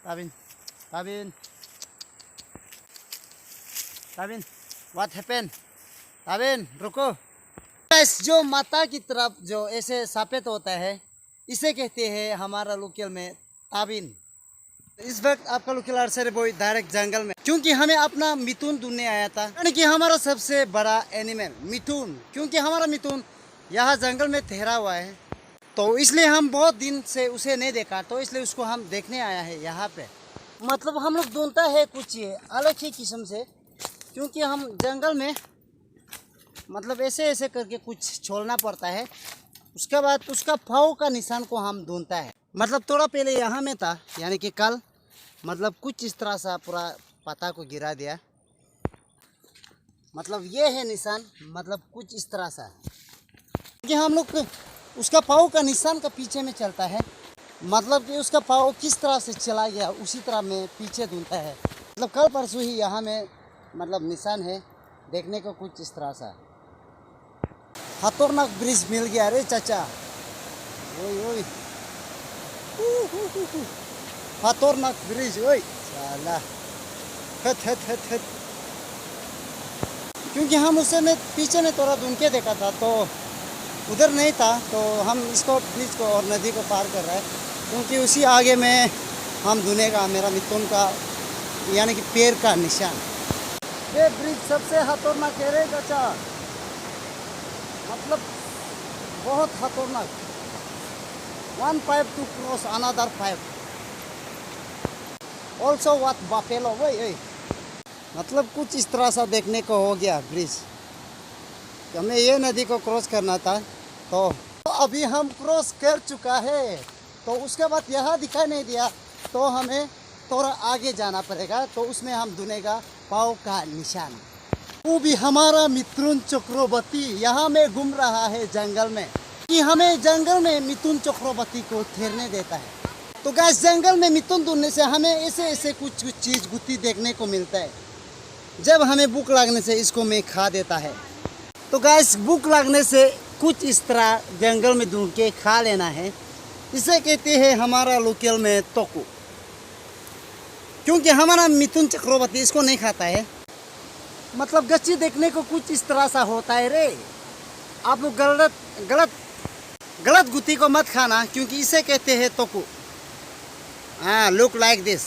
Tabin, Tabin, Tabin, what happened? Tabin, रुको। जो माता की तरफ जो ऐसे सफेद होता है, इसे कहते हैं हमारा लोकल में ताबिन। इस वक्त आपका लोकल आर्चरी बॉय डायरेक्ट जंगल में, क्योंकि हमें अपना मिथुन ढूंढने आया था, यानी कि हमारा सबसे बड़ा एनिमल मिथुन, क्योंकि हमारा मिथुन यहाँ जंगल में ठहरा हुआ है, तो इसलिए हम बहुत दिन से उसे नहीं देखा, तो इसलिए उसको हम देखने आया है यहाँ पे। मतलब हम लोग ढूंढता है कुछ ये अलग ही किस्म से, क्योंकि हम जंगल में मतलब ऐसे ऐसे करके कुछ छोड़ना पड़ता है, उसके बाद उसका पाँव का निशान को हम ढूंढता है। मतलब थोड़ा पहले यहाँ में था, यानी कि कल मतलब कुछ इस तरह सा पूरा पत्ता को गिरा दिया, मतलब ये है निशान, मतलब कुछ इस तरह सा कि हम लोग उसका पाँव का निशान का पीछे में चलता है, मतलब कि उसका पाँव किस तरह से चला गया उसी तरह में पीछे ढूंढता है। मतलब कल परसों ही यहाँ में मतलब निशान है देखने को कुछ इस तरह सा। खतरनाक ब्रिज मिल गया रे चाचा, ओए ओए खतरनाक ब्रिज, ओए साला हट हट हट हट। क्योंकि हम उसे में पीछे में थोड़ा ढूंढ के देखा था, तो उधर नहीं था, तो हम इसको ब्रिज को और नदी को पार कर रहे हैं, क्योंकि उसी आगे में हम ढूंढेगा मेरा मिथुन का यानी कि पैर का निशान। ये ब्रिज सबसे खतरनाक है रे चाचा, मतलब बहुत खतरनाक। 1 pipe to cross another pipe, also what buffalo, वही मतलब कुछ इस तरह सा देखने को हो गया ब्रिज। हमें ये नदी को क्रॉस करना था, तो अभी हम क्रॉस कर चुका है, तो उसके बाद यहाँ दिखाई नहीं दिया, तो हमें थोड़ा आगे जाना पड़ेगा, तो उसमें हम ढूंढेगा पाँव का निशान। वो भी हमारा मिथुन चक्रवर्ती यहाँ में घूम रहा है जंगल में, कि हमें जंगल में मिथुन चक्रवर्ती को ठहरने देता है। तो गैस जंगल में मिथुन ढूंढने से हमें ऐसे ऐसे कुछ कुछ चीज़ गुत्ती देखने को मिलता है। जब हमें भूख लगने से इसको मैं खा देता है, तो गैस भूख लगने से कुछ इस तरह जंगल में ढूंढ के खा लेना है, इसे कहते हैं हमारा लोकल में तोकू। क्योंकि हमारा मिथुन चक्रवर्ती इसको नहीं खाता है। मतलब गच्ची देखने को कुछ इस तरह सा होता है रे, आप लोग गलत गलत गलत गुत्ती को मत खाना, क्योंकि इसे कहते हैं तोकू। हाँ, लुक लाइक दिस।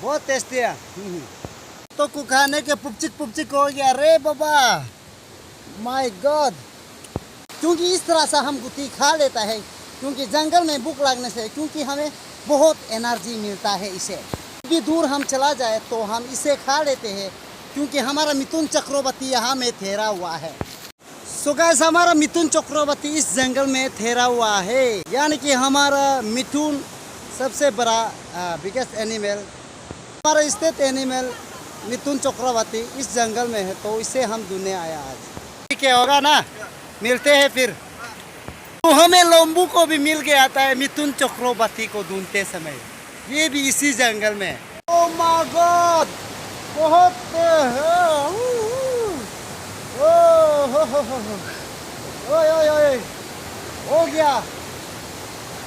बहुत टेस्टी है। तोकू खाने के पुपचिक पुपचिक हो गया रे बाबा, माय गॉड। क्योंकि इस तरह सा हम गुत्ती खा लेता है, क्योंकि जंगल में भूख लगने से, क्योंकि हमें बहुत एनर्जी मिलता है इसे। भी दूर हम चला जाए तो हम इसे खा लेते हैं, क्योंकि हमारा मिथुन चक्रवर्ती यहाँ में ठहरा हुआ है। सो गाइस, हमारा मिथुन चक्रवर्ती इस जंगल में ठहरा हुआ है, यानी कि हमारा मिथुन सबसे बड़ा बिगेस्ट एनिमल, हमारा स्टेट एनिमल मिथुन चक्रवर्ती इस जंगल में है, तो इसे हम ढूंढने आया आज। ठीक है, होगा ना, मिलते हैं फिर। तो हमें लोम्बू को भी मिल गया था है मिथुन चक्रवर्ती को ढूंढते समय, ये भी इसी जंगल में। ओह माय गॉड, बहुत हो गया,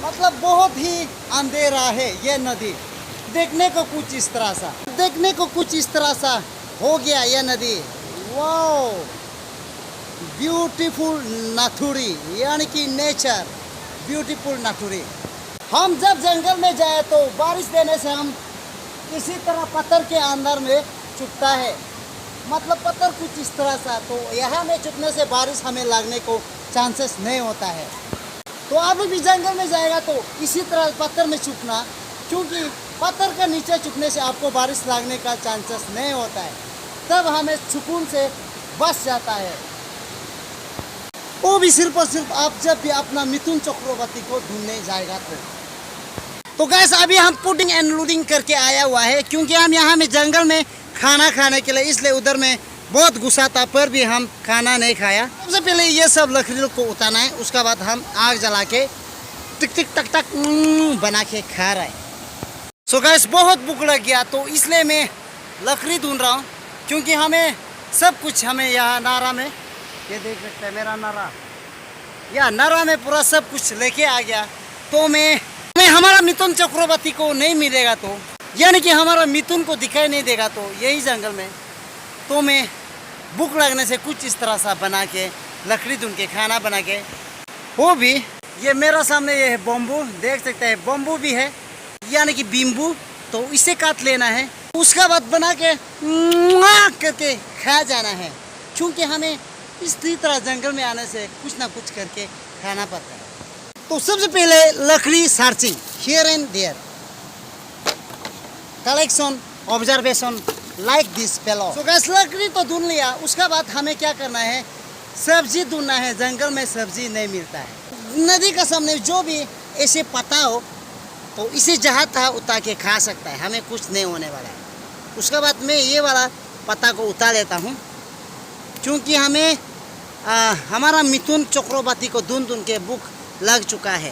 मतलब बहुत ही अंधेरा है ये नदी, देखने को कुछ इस तरह सा, देखने को कुछ इस तरह सा हो गया ये नदी। वाओ, ब्यूटीफुल नाथुरी, यानी कि नेचर ब्यूटीफुल नाथुरी। हम जब जंगल में जाए तो बारिश देने से हम किसी तरह पत्थर के अंदर में चुभता है, मतलब पत्थर कुछ इस तरह सा, तो यहाँ में चुभने से बारिश हमें लगने को चांसेस नहीं होता है। तो आप भी जंगल में जाएगा तो इसी तरह पत्थर में चुभना, क्योंकि पत्थर के नीचे चुभने से आपको बारिश लगने का चांसेस नहीं होता है, तब हमें सुकून से बच जाता है। वो भी सिर्फ और सिर्फ आप जब भी अपना मिथुन चक्रवर्ती को ढूंढने जाएगा तो गैस, अभी हम पुडिंग एंड लूडिंग करके आया हुआ है, क्योंकि हम यहाँ में जंगल में खाना खाने के लिए, इसलिए उधर में बहुत गुस्सा था, पर भी हम खाना नहीं खाया। सबसे पहले ये सब लकड़ी को उतारना है, उसके बाद हम आग जला के टिक टिक टक टक बना के खा रहे हैं। सो गैस, बहुत भूख लग गया, तो इसलिए मैं लकड़ी ढूंढ रहा हूँ, क्योंकि हमें सब कुछ हमें यहाँ नारा में, ये देख सकते हैं मेरा नारा, या नरा में पूरा सब कुछ लेके आ गया, तो मैं हमारा मिथुन चक्रवर्ती को नहीं मिलेगा, तो यानी कि हमारा मिथुन को दिखाई नहीं देगा तो यही जंगल में, तो मैं भूख लगने से कुछ इस तरह सा बना के लकड़ी ढूंढ के खाना बना के, वो भी ये मेरा सामने ये है बम्बू, देख सकते हैं बम्बू भी है यानी कि बिम्बू, तो इसे काट लेना है, उसका बाद बना के करके खा जाना है, क्योंकि हमें इसी तरह जंगल में आने से कुछ ना कुछ करके खाना पड़ता है। तो सबसे पहले लकड़ी searching here and there, collection observation like this पेलो। सो गाइस लकड़ी तो ढूंढ लिया, उसका बाद हमें क्या करना है, सब्जी ढूंढना है। जंगल में सब्जी नहीं मिलता है, नदी का सामने जो भी ऐसे पता हो तो इसे जहाँ था उतार के खा सकता है, हमें कुछ नहीं होने वाला है। उसके बाद मैं ये वाला पत्ता को उतार लेता हूँ, क्योंकि हमें हमारा मिथुन चक्रवर्ती को ढूंढ के भूख लग चुका है,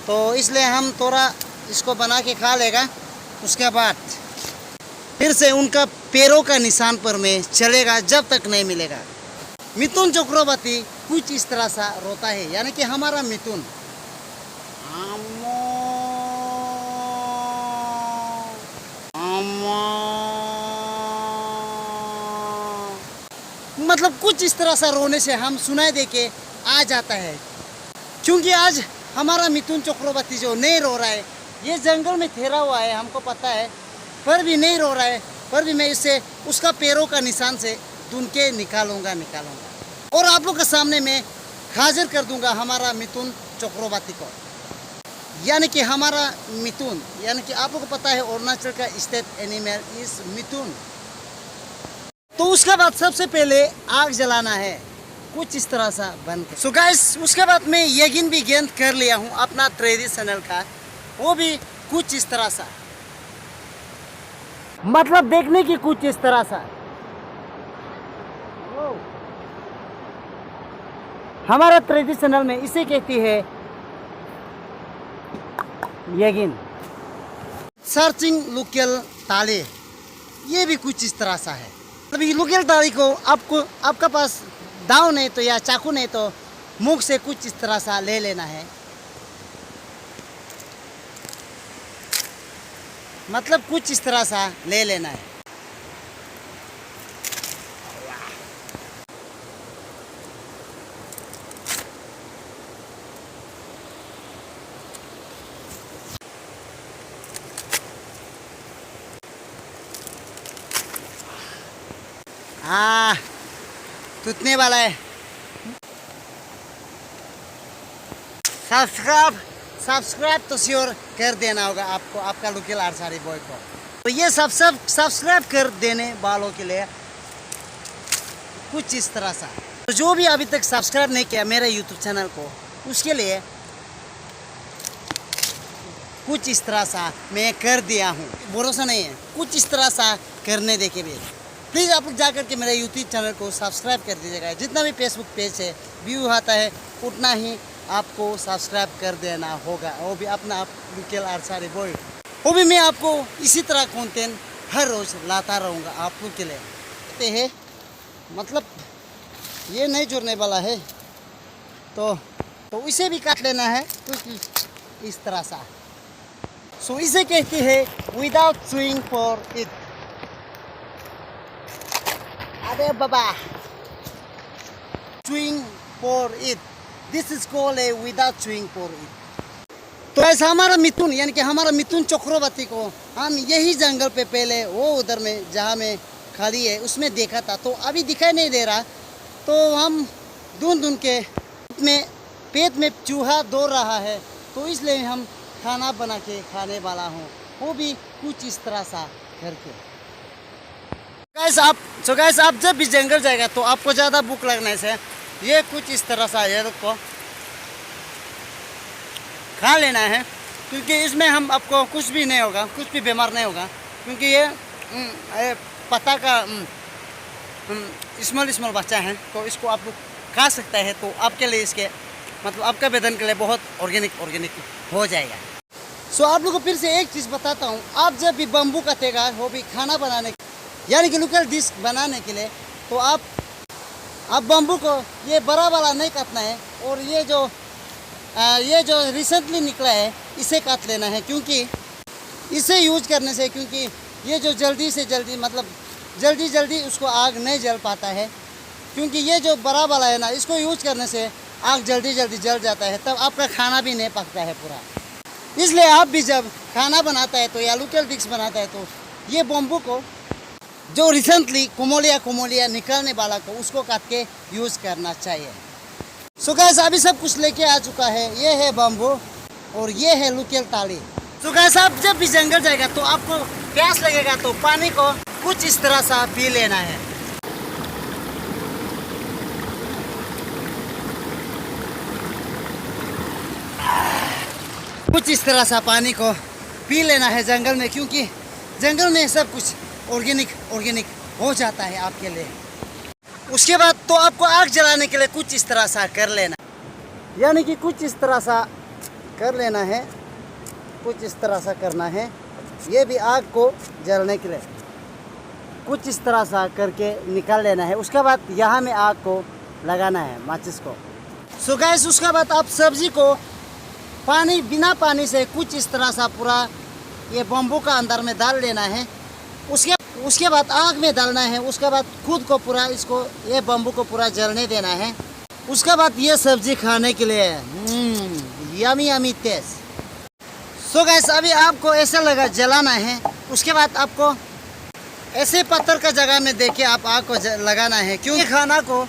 तो इसलिए हम थोड़ा इसको बना के खा लेगा। उसके बाद फिर से उनका पैरों का निशान पर में चलेगा जब तक नहीं मिलेगा। मिथुन चक्रवर्ती कुछ इस तरह सा रोता है, यानी कि हमारा मिथुन मतलब कुछ इस तरह सा रोने से हम सुनाई दे के आ जाता है, क्योंकि आज हमारा मिथुन चक्रवर्ती जो नहीं रो रहा है, ये जंगल में ठहरा हुआ है, हमको पता है, पर भी नहीं रो रहा है, पर भी मैं इसे उसका पैरों का निशान से ढूंढ के निकालूंगा और आप लोग के सामने मैं हाजिर कर दूंगा हमारा मिथुन चक्रवर्ती को, यानी कि हमारा मिथुन, यानी कि आप लोग को पता है अरुणाचल का स्टेट एनिमल इज मिथुन। तो उसके बाद सबसे पहले आग जलाना है कुछ इस तरह सा बन के। सो गाइस उसके बाद मैं यकीन भी गेंद कर लिया हूँ अपना ट्रेडिशनल का, वो भी कुछ इस तरह सा, मतलब देखने की कुछ इस तरह सा। हमारा ट्रेडिशनल में इसे कहती है यगिन। सर्चिंग लोकल ताले, ये भी कुछ इस तरह सा है। अभी लोकल ताले को आपका पास दाव नहीं तो या चाकू नहीं तो मुख से कुछ इस तरह सा ले लेना है, मतलब कुछ इस तरह सा ले लेना है। टूटने वाला है। सब्सक्राइब तो श्योर कर देना होगा आपको, आपका लोकल आर्चरी बॉय को। तो ये सब सब्सक्राइब कर देने वालों के लिए कुछ इस तरह सा, तो जो भी अभी तक सब्सक्राइब नहीं किया मेरे यूट्यूब चैनल को, उसके लिए कुछ इस तरह सा मैं कर दिया हूँ। भरोसा नहीं है, कुछ इस तरह सा करने दे के भी प्लीज़ आप लोग जा करके मेरे यूट्यूब चैनल को सब्सक्राइब कर दीजिएगा। जितना भी फेसबुक पेज है व्यू आता है उतना ही आपको सब्सक्राइब कर देना होगा, वो भी अपना आप लोकल आर्चरी बॉय, वो भी मैं आपको इसी तरह कंटेंट हर रोज़ लाता रहूँगा आप लोग के लिए। कहते हैं मतलब ये नहीं जुड़ने वाला है, तो इसे भी काट लेना है कुछ इस तरह सा। सो इसे कहती है विदाउट चुइंग फॉर इट। अरे बाबा, chewing for it, this is called a without chewing for it. तो ऐसा हमारा मिथुन, यानी कि हमारा मिथुन चक्रवर्ती को हम यही जंगल पे पहले वो उधर में जहाँ में खड़ी है उसमें देखा था, तो अभी दिखाई नहीं दे रहा, तो हम ढूंढ के पेट में चूहा दौड़ रहा है, तो इसलिए हम खाना बना के खाने वाला हूँ, वो भी कुछ इस तरह सा करके। गाइस आप जब भी जंगल जाएगा तो आपको ज़्यादा भूख लगने से ये कुछ इस तरह सा ये को खा लेना है, क्योंकि इसमें हम आपको कुछ भी नहीं होगा, कुछ भी बीमार नहीं होगा, क्योंकि ये पत्ता का स्मॉल बच्चा है, तो इसको आप खा सकते हैं, तो आपके लिए इसके मतलब आपका बदन के लिए बहुत ऑर्गेनिक हो जाएगा। सो आप लोगों को फिर से एक चीज़ बताता हूँ, आप जब भी बम्बू काटेगा वो भी खाना बनाने यानी कि लोकल डिश बनाने के लिए, तो आप बम्बू को ये बड़ा वाला नहीं काटना है, और ये जो रिसेंटली निकला है इसे काट लेना है, क्योंकि इसे यूज करने से, क्योंकि ये जो जल्दी से जल्दी मतलब जल्दी उसको आग नहीं जल पाता है, क्योंकि ये जो बड़ा वाला है ना, इसको यूज करने से आग जल्दी जल जाता है, तब आपका खाना भी नहीं पकता है पूरा। इसलिए आप भी जब खाना बनाता है तो या लोकल डिश बनाता है तो ये बम्बू को जो रिसेंटली कुमोलिया निकलने वाला को उसको काट के यूज़ करना चाहिए। सो गाइस अभी सब कुछ लेके आ चुका है। ये है बम्बू और ये है लोकल ताली। सो गाइस आप जब भी जंगल जाएगा तो आपको प्यास लगेगा तो पानी को कुछ इस तरह सा पी लेना है। कुछ इस तरह सा पानी को पी लेना है जंगल में, क्योंकि जंगल में सब कुछ ऑर्गेनिक हो जाता है आपके लिए। उसके बाद तो आपको आग जलाने के लिए कुछ इस तरह सा कर लेना, यानी कि कुछ इस तरह सा कर लेना है, कुछ इस तरह सा करना है। ये भी आग को जलने के लिए कुछ इस तरह सा करके निकाल लेना है। उसके बाद यहाँ में आग को लगाना है, माचिस को। सो गाइस उसके बाद आप सब्जी को बिना पानी से कुछ इस तरह सा पूरा ये बम्बू का अंदर में डाल लेना है। उसके बाद आग में डालना है। उसके बाद खुद को पूरा ये बम्बू को पूरा जलने देना है। उसके बाद ये सब्जी खाने के लिए यमी टेस्ट। सो गाइस अभी आपको ऐसा लगा जलाना है। उसके बाद आपको ऐसे पत्थर का जगह में देके आप आग को लगाना है, क्योंकि खाना को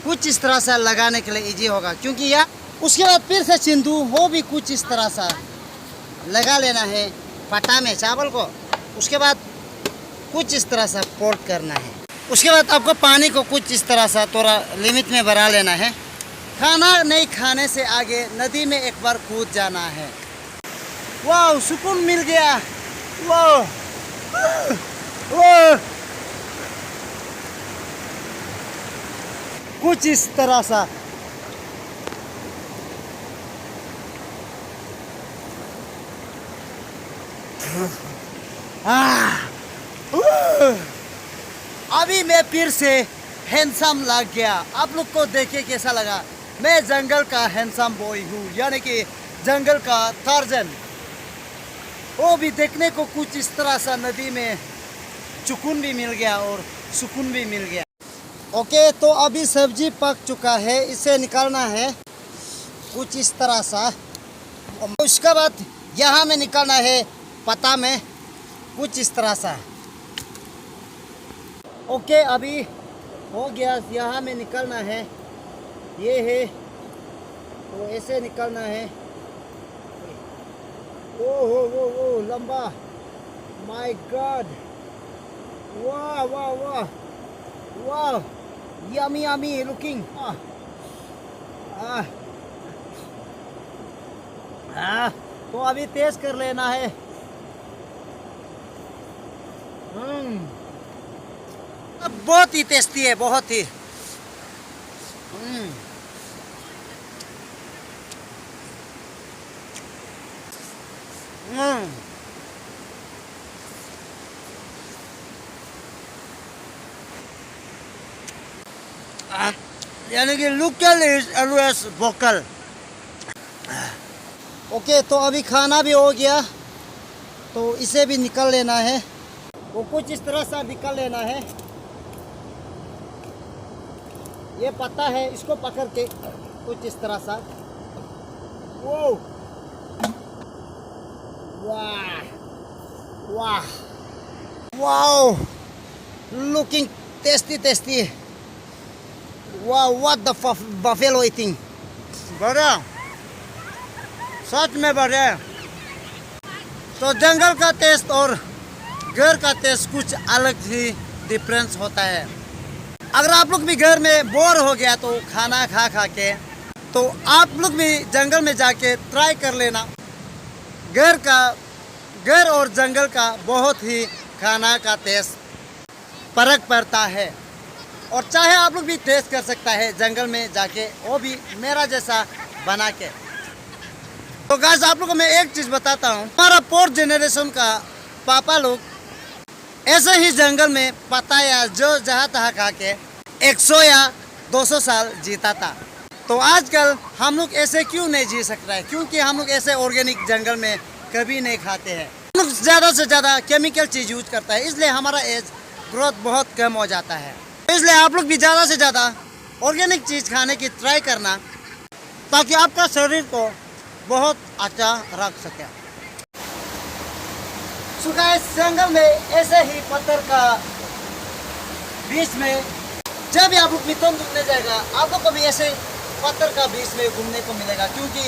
कुछ इस तरह से लगाने के लिए इजी होगा। क्योंकि यह उसके बाद फिर से चिंदू वो भी कुछ इस तरह सा लगा लेना है पटा में चावल को। उसके बाद कुछ इस तरह सा पोर्ट करना है। उसके बाद आपको पानी को कुछ इस तरह सा थोड़ा लिमिट में भरा लेना है। खाना नहीं खाने से आगे नदी में एक बार कूद जाना है। वाह सुकून मिल गया। वाह कुछ इस तरह सा अभी मैं फिर से हैंडसम लग गया। आप लोग को देखे कैसा लगा? मैं जंगल का हैंडसम बॉय हूँ, यानी कि जंगल का टार्जन। वो भी देखने को कुछ इस तरह सा नदी में सुकून भी मिल गया और सुकून भी मिल गया। ओके तो अभी सब्जी पक चुका है, इसे निकालना है कुछ इस तरह सा। उसके बाद यहाँ में निकालना है पता में कुछ इस तरह सा। ओके अभी हो गया। यहाँ में निकालना है, ये है तो ऐसे निकालना है। ओ लंबा, माय गॉड, वाह वाह वाह वाह, यमी लुकिंग। तो अभी तेज कर लेना है। बहुत ही टेस्टी है, बहुत ही। यानी कि local is always vocal. Okay तो अभी खाना भी हो गया, तो इसे भी निकाल लेना है। वो कुछ इस तरह सा निकाल लेना है। ये पत्ता है, इसको पकड़ के कुछ इस तरह सा। वो वाह वाह वाह, लुकिंग टेस्टी। वाह व्हाट द बफेलो ईटिंग। बढ़िया, सच में बढ़िया। तो जंगल का टेस्ट और घर का टेस्ट कुछ अलग ही डिफरेंस होता है। अगर आप लोग भी घर में बोर हो गया तो खाना खा के, तो आप लोग भी जंगल में जाके ट्राई कर लेना। घर और जंगल का बहुत ही खाना का टेस्ट फर्क पड़ता है। और चाहे आप लोग भी टेस्ट कर सकता है जंगल में जाके, वो भी मेरा जैसा बना के। तो गाइस आप लोगों को मैं एक चीज़ बताता हूँ, हमारा 4th जनरेशन का पापा लोग ऐसे ही जंगल में पता या जो जहाँ तहाँ खा के 100 या 200 साल जीता था। तो आजकल हम लोग ऐसे क्यों नहीं जी सकते हैं? क्योंकि हम लोग ऐसे ऑर्गेनिक जंगल में कभी नहीं खाते हैं। हम लोग ज़्यादा से ज़्यादा केमिकल चीज़ यूज करता है, इसलिए हमारा एज ग्रोथ बहुत कम हो जाता है। इसलिए आप लोग भी ज़्यादा से ज़्यादा ऑर्गेनिक चीज़ खाने की ट्राई करना, ताकि आपका शरीर को बहुत अच्छा रख सके। सुगाइस, जंगल में ऐसे ही पत्थर का बीच में जब भी आप लोग मिथुन घूमने जाएगा, आप लोग को भी ऐसे पत्थर का बीच में घूमने को मिलेगा, क्योंकि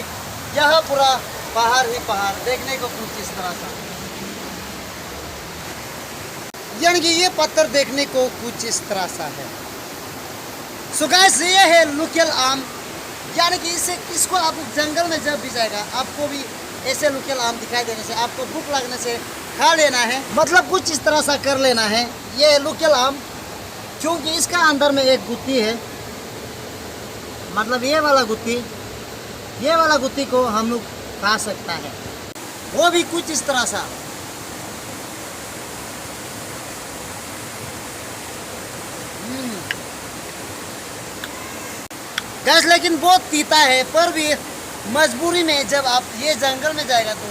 यहाँ पूरा पहाड़ ही पहाड़ देखने को कुछ इस तरह सा, यानी कि ये पत्थर देखने को कुछ इस तरह सा है। सो गाइस, ये है लोकल आम, यानी कि इसको आप जंगल में जब भी जाएगा आपको भी ऐसे लोकल आम दिखाई देने से, आपको भूख लगने से खा लेना है, मतलब कुछ इस तरह सा कर लेना है ये लोकल आम, क्योंकि इसका अंदर में एक गुत्ती है, मतलब ये वाला गुत्ती को हम लोग खा सकता है, वो भी कुछ इस तरह सा। गैस लेकिन बहुत तीता है, पर भी मजबूरी में जब आप ये जंगल में जाएगा तो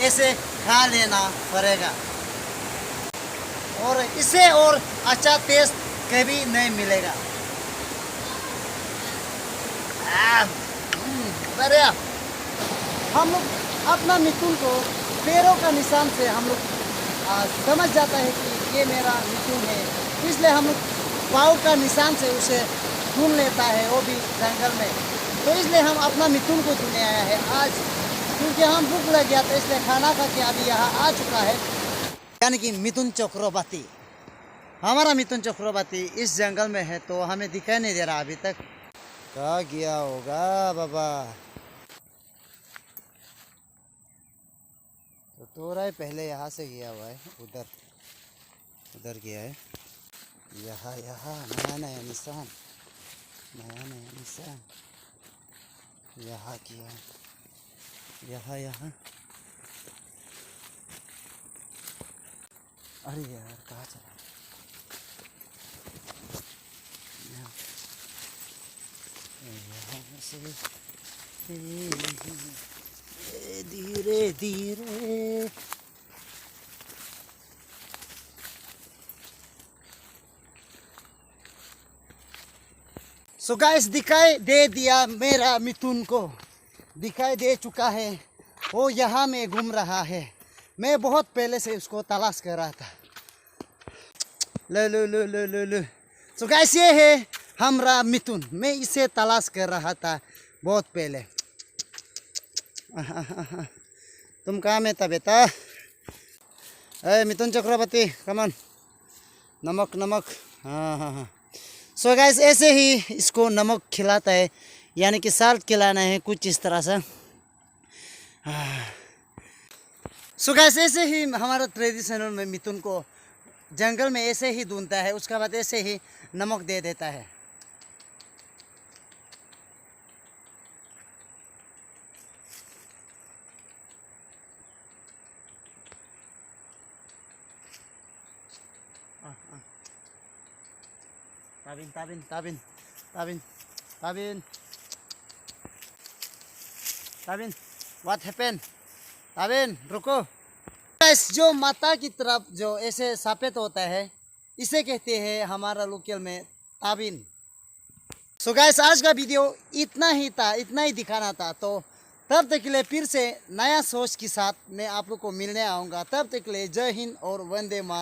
ऐसे खा लेना पड़ेगा, और इससे और अच्छा टेस्ट कभी नहीं मिलेगा। बढ़िया। हम लोग अपना मिथुन को पैरों का निशान से हम लोग समझ जाता है कि ये मेरा मिथुन है, इसलिए हम लोग पाँव का निशान से उसे ढूंढ लेता है, वो भी जंगल में। तो इसलिए हम अपना मिथुन को ढूंढने आया है आज, क्योंकि हम भूख लग गया था, इसलिए खाना खा के अभी यहाँ आ चुका है। यानी कि मिथुन चक्रवर्ती, हमारा मिथुन चक्रवर्ती इस जंगल में है, तो हमें दिखाई नहीं दे रहा अभी तक। कहाँ गया होगा बाबा? तो थोड़ा ही पहले यहाँ से गया हुआ है, उधर गया है। यहाँ नया निशान, यहाँ किया, यहाँ। अरे यार, कहाँ चला? यहाँ से धीरे धीरे। सो गाइस, दिखाई दे दिया, मेरा मिथुन को दिखाई दे चुका है, वो यहाँ में घूम रहा है। मैं बहुत पहले से उसको तलाश कर रहा था। लो। सो गाइस, ये है हमारा मिथुन, मैं इसे तलाश कर रहा था बहुत पहले। तुम कहाँ में था बेटा? अरे मिथुन चक्रवर्ती, कमन, नमक। हाँ। सो गाइस, ऐसे ही इसको नमक खिलाता है, यानी कि साल्ट खिलाना है, कुछ इस तरह से। सो गाइस, ऐसे ही हमारा ट्रेडिशनल में मिथुन को जंगल में ऐसे ही ढूंढता है, उसके बाद ऐसे ही नमक दे देता है। ताबिन, व्हाट हैपेन? ताबिन, रुको। गाइस, जो माता की तरफ जो ऐसे सफेद होता है, इसे कहते हैं हमारा लोकल में ताबिन। सो गाइस, आज का वीडियो इतना ही दिखाना था। तो तब तक के लिए फिर से नया सोच के साथ मैं आप लोग को मिलने आऊँगा। तब तक के लिए जय हिंद और वंदे मातरम।